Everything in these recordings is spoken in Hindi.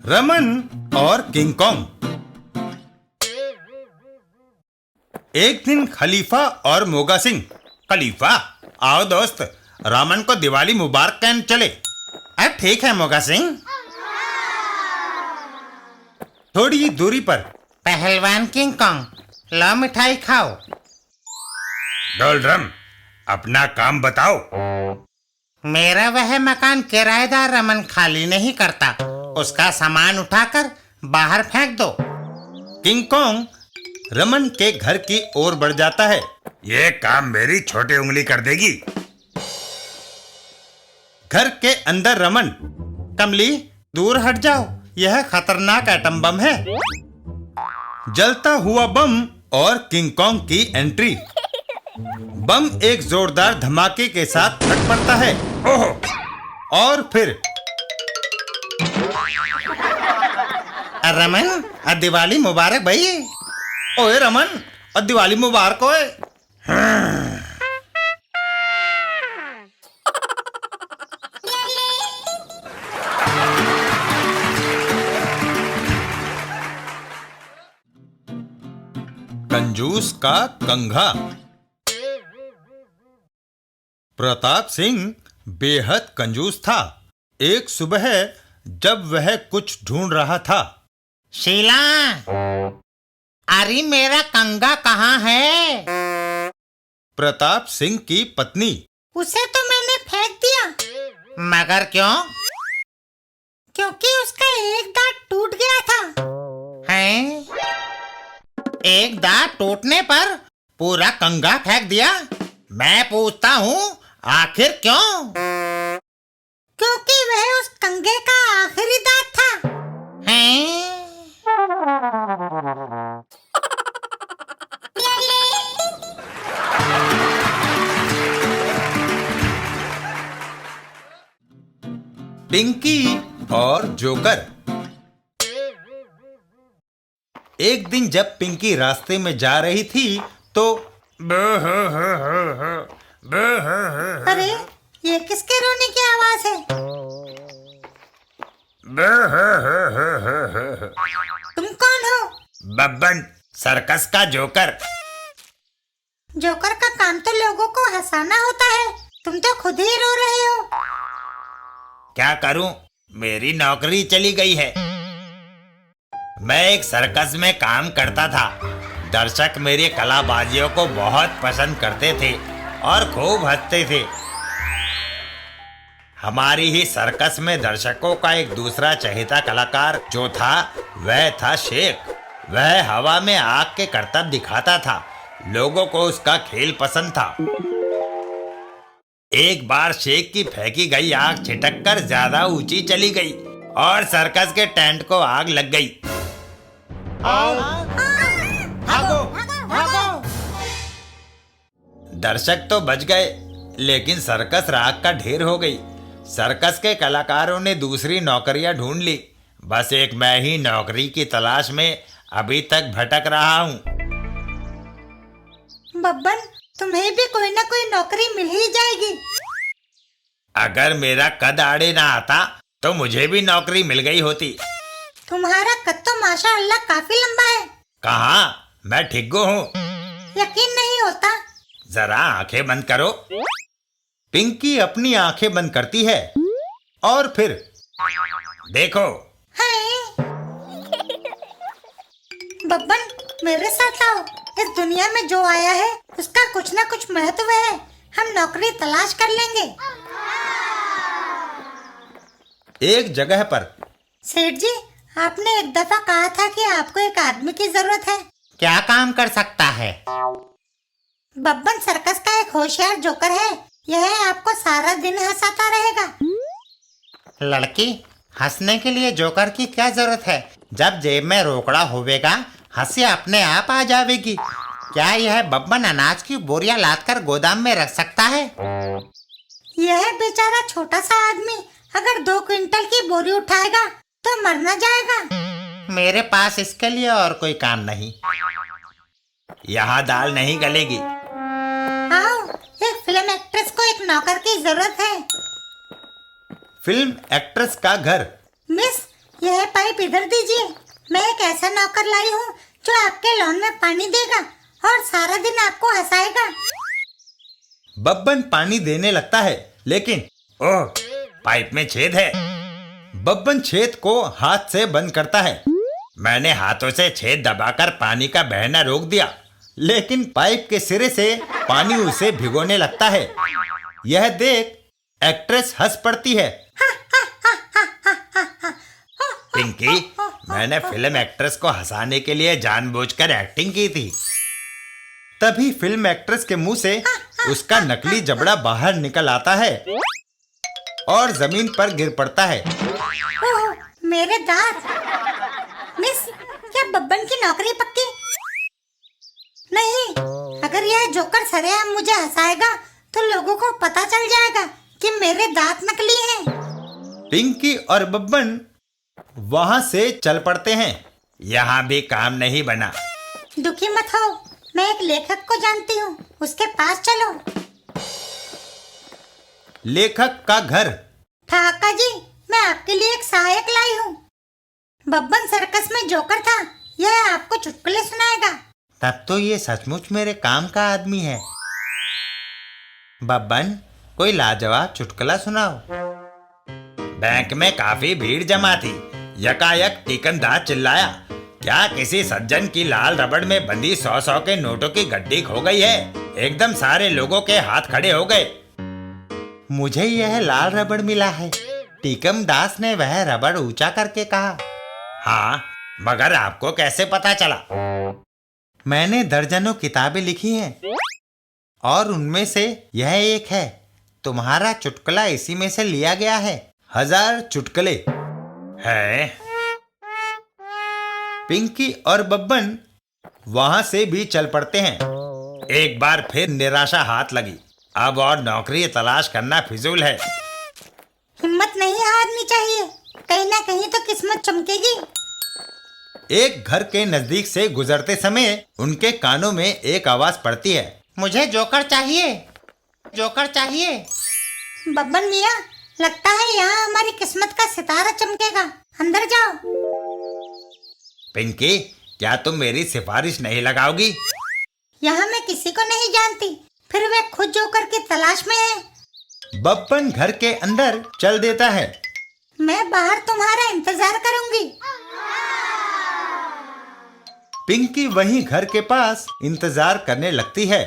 रमन और किंग कॉन्ग। एक दिन खलीफा और मोगा सिंह। खलीफा, आओ दोस्त, रमन को दिवाली मुबारक कहने चले। ठीक है मोगा सिंह। थोड़ी दूरी पर पहलवान किंग कॉन्ग, लो मिठाई खाओ। डोलरम, अपना काम बताओ। मेरा वह मकान किराएदार रमन खाली नहीं करता, उसका सामान उठाकर बाहर फेंक दो। किंग कॉन्ग रमन के घर की ओर बढ़ जाता है। ये काम मेरी छोटी उंगली कर देगी। घर के अंदर रमन, कमली दूर हट जाओ, यह खतरनाक एटम बम है। जलता हुआ बम और किंग कॉन्ग की एंट्री। बम एक जोरदार धमाके के साथ फट पड़ता है। ओह! और फिर रमन, दिवाली मुबारक भाई। ओए रमन, दिवाली मुबारक ओए। कंजूस का कंघा। प्रताप सिंह बेहद कंजूस था। एक सुबह जब वह कुछ ढूंढ रहा था, शीला, अरे मेरा कंघा कहाँ है? प्रताप सिंह की पत्नी, उसे तो मैंने फेंक दिया। मगर क्यों? क्योंकि उसका एक दांत टूट गया था। हैं? एक दांत टूटने पर पूरा कंघा फेंक दिया? मैं पूछता हूँ, आखिर क्यों? क्योंकि वह उस कंघे का आखिरी दांत था। हैं? पिंकी और जोकर। एक दिन जब पिंकी रास्ते में जा रही थी तो अरे, ये किसके रोने की आवाज है? तुम कौन हो? बब्बन, सर्कस का जोकर। जोकर का काम तो लोगों को हंसाना होता है, तुम तो खुद ही रो रहे हो। क्या करूं, मेरी नौकरी चली गई है। मैं एक सर्कस में काम करता था। दर्शक मेरी कलाबाजियों को बहुत पसंद करते थे और खूब हंसते थे। हमारी ही सर्कस में दर्शकों का एक दूसरा चहेता कलाकार जो था, वह था शेख। वह हवा में आग के करतब दिखाता था। लोगों को उसका खेल पसंद था। एक बार शेख की फेंकी गई आग छिटक कर ज्यादा ऊंची चली गई और सर्कस के टेंट को आग लग गई। भागो, भागो। दर्शक तो बच गए, लेकिन सर्कस राख का ढेर हो गई। सर्कस के कलाकारों ने दूसरी नौकरियां ढूंढ ली। बस एक मैं ही नौकरी की तलाश में अभी तक भटक रहा हूँ। बब्बन, तुम्हें भी कोई ना कोई नौकरी मिल ही जाएगी। अगर मेरा कद आड़े ना आता तो मुझे भी नौकरी मिल गई होती। तुम्हारा कद तो माशाअल्लाह काफी लंबा है। कहाँ? मैं ठिग्गो हूँ। यकीन नहीं होता। जरा आंखें बंद करो। पिंकी अपनी आंखें बंद करती है और फिर देखो। बब्बन, मेरे साथ आओ। इस दुनिया में जो आया है उसका कुछ ना कुछ महत्व है। हम नौकरी तलाश कर लेंगे। एक जगह पर, सेठ जी, आपने एक दफा कहा था कि आपको एक आदमी की जरूरत है। क्या काम कर सकता है? बब्बन सर्कस का एक होशियार जोकर है। यह आपको सारा दिन हंसाता रहेगा। लड़की, हंसने के लिए जोकर की क्या जरूरत है? जब जेब में रोकड़ा होवेगा, हंसी अपने आप आ जाएगी। क्या यह बब्बन अनाज की बोरियां लादकर गोदाम में रख सकता है? यह बेचारा छोटा सा आदमी अगर 2 क्विंटल की बोरी उठाएगा तो मर न जाएगा। मेरे पास इसके लिए और कोई काम नहीं। यहाँ दाल नहीं गलेगी। आओ, एक फिल्म एक्ट्रेस को एक नौकर की जरूरत है। फिल्म एक्ट्रेस का घर। मिस, यह पाइप इधर दीजिए। मैं एक ऐसा नौकर लाई हूँ जो आपके लॉन में पानी देगा और सारा दिन आपको हंसाएगा। बब्बन पानी देने लगता है, लेकिन ओह, पाइप में छेद है। बब्बन छेद को हाथ से बंद करता है। मैंने हाथों से छेद दबाकर पानी का बहना रोक दिया, लेकिन पाइप के सिरे से पानी उसे भिगोने लगता है। यह देख एक्ट्रेस हंस पड़ती है। पिंकी, मैंने फिल्म एक्ट्रेस को हंसाने के लिए जानबूझकर एक्टिंग की थी। तभी फिल्म एक्ट्रेस के मुंह से उसका नकली जबड़ा बाहर निकल आता है और जमीन पर गिर पड़ता है। ओह, मेरे दांत। मिस, क्या बब्बन की नौकरी पक्की? नहीं, अगर यह जोकर सरेआम मुझे हंसाएगा तो लोगों को पता चल जाएगा कि मेरे दांत नकली हैं। पिंकी और बब्बन वहां से चल पड़ते हैं। यहाँ भी काम नहीं बना। दुखी मत हो, मैं एक लेखक को जानती हूँ, उसके पास चलो। लेखक का घर। ठाका जी, मैं आपके लिए एक सहायक लाई हूँ। बब्बन सर्कस में जोकर था, यह आपको चुटकुले सुनाएगा। तब तो ये सचमुच मेरे काम का आदमी है। बब्बन, कोई लाजवाब चुटकुला सुनाओ। बैंक में काफी भीड़ जमा थी। यकायक टीकमदार चिल्लाया, क्या किसी सज्जन की लाल रबड़ में बंधी 100 के नोटों की गड्डी खो गई है? एकदम सारे लोगों के हाथ खड़े हो गए। मुझे यह लाल रबड़ मिला है। टीकम दास ने वह रबड़ ऊंचा करके कहा। हाँ, मगर आपको कैसे पता चला? मैंने दर्जनों किताबें लिखी हैं और उनमें से यह एक है। तुम्हारा चुटकुला इसी में से लिया गया है। 1000 चुटकुले है। पिंकी और बब्बन वहां से भी चल पड़ते हैं। एक बार फिर निराशा हाथ लगी। अब और नौकरी तलाश करना फिजूल है। हिम्मत नहीं हारनी चाहिए, कहीं ना कहीं तो किस्मत चमकेगी। एक घर के नजदीक से गुजरते समय उनके कानों में एक आवाज पड़ती है। मुझे जोकर चाहिए, जोकर चाहिए। बब्बन मियाँ, लगता है यहाँ हमारी किस्मत का सितारा चमकेगा। अंदर जाओ। पिंकी, क्या तुम मेरी सिफारिश नहीं लगाओगी? यहाँ मैं किसी को नहीं जानती, फिर वे खुद जोकर की तलाश में है। बब्बन घर के अंदर चल देता है। मैं बाहर तुम्हारा इंतजार करूंगी। पिंकी वहीं घर के पास इंतजार करने लगती है।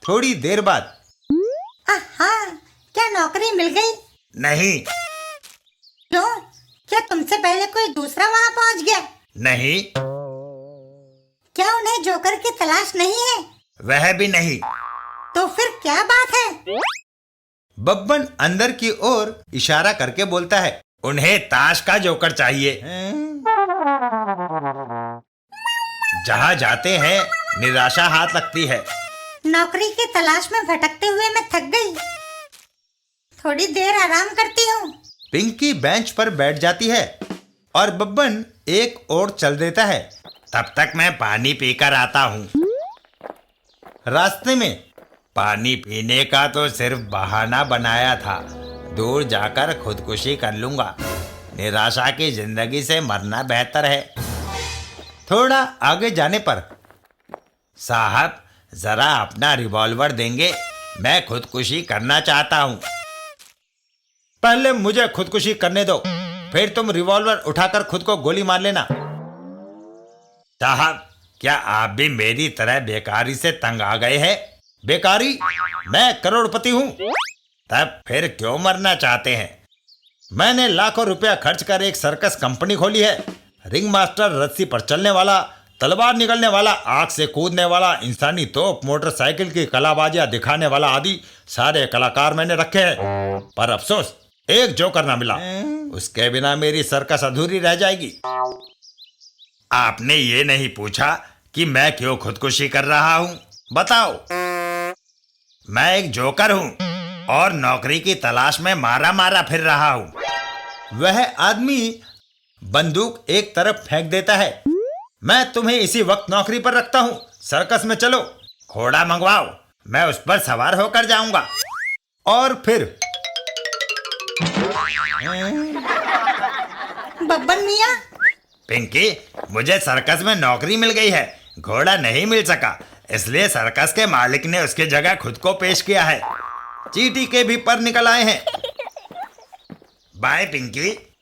थोड़ी देर बाद, हाँ, क्या नौकरी मिल गई? नहीं। क्यों? क्या तुमसे पहले कोई दूसरा वहाँ पहुँच गया? नहीं। क्या उन्हें जोकर की तलाश नहीं है? वह भी नहीं। तो फिर क्या बात है? बब्बन अंदर की ओर इशारा करके बोलता है। उन्हें ताश का जोकर चाहिए। जहाँ जाते हैं निराशा हाथ लगती है। नौकरी की तलाश में भटकते हुए मैं थक गई, थोड़ी देर आराम करती हूँ। पिंकी बेंच पर बैठ जाती है और बब्बन एक ओर चल देता है। तब तक मैं पानी पीकर आता हूँ। रास्ते में, पानी पीने का तो सिर्फ बहाना बनाया था। दूर जाकर खुदकुशी कर लूंगा। निराशा की जिंदगी से मरना बेहतर है। थोड़ा आगे जाने पर, साहब, जरा अपना रिवॉल्वर देंगे? मैं खुदकुशी करना चाहता हूँ। पहले मुझे खुदकुशी करने दो, फिर तुम रिवॉल्वर उठाकर खुद को गोली मार लेना। साहब, क्या आप भी मेरी तरह बेकारी से तंग आ गए हैं? बेकारी? मैं करोड़पति हूँ। तब फिर क्यों मरना चाहते हैं? मैंने लाखों रुपया खर्च कर एक सर्कस कंपनी खोली है। रिंग मास्टर, रस्सी पर चलने वाला, तलवार निकलने वाला, आग से कूदने वाला, इंसानी तोप, मोटरसाइकिल की कलाबाजियां दिखाने वाला आदि सारे कलाकार मैंने रखे हैं। पर अफसोस, एक जोकर ना मिला। उसके बिना मेरी सर्कस अधूरी रह जाएगी। आपने ये नहीं पूछा कि मैं क्यों खुदकुशी कर रहा हूँ? बताओ। मैं एक जोकर हूँ और नौकरी की तलाश में मारा मारा फिर रहा हूँ। वह आदमी बंदूक एक तरफ फेंक देता है। मैं तुम्हें इसी वक्त नौकरी पर रखता हूँ। सर्कस में चलो। घोड़ा मंगवाओ, मैं उस पर सवार होकर जाऊंगा। और फिर बब्बन मियाँ। पिंकी, मुझे सर्कस में नौकरी मिल गई है। घोड़ा नहीं मिल सका, इसलिए सर्कस के मालिक ने उसकी जगह खुद को पेश किया है। चींटी के भी पर निकल आए हैं। बाय पिंकी।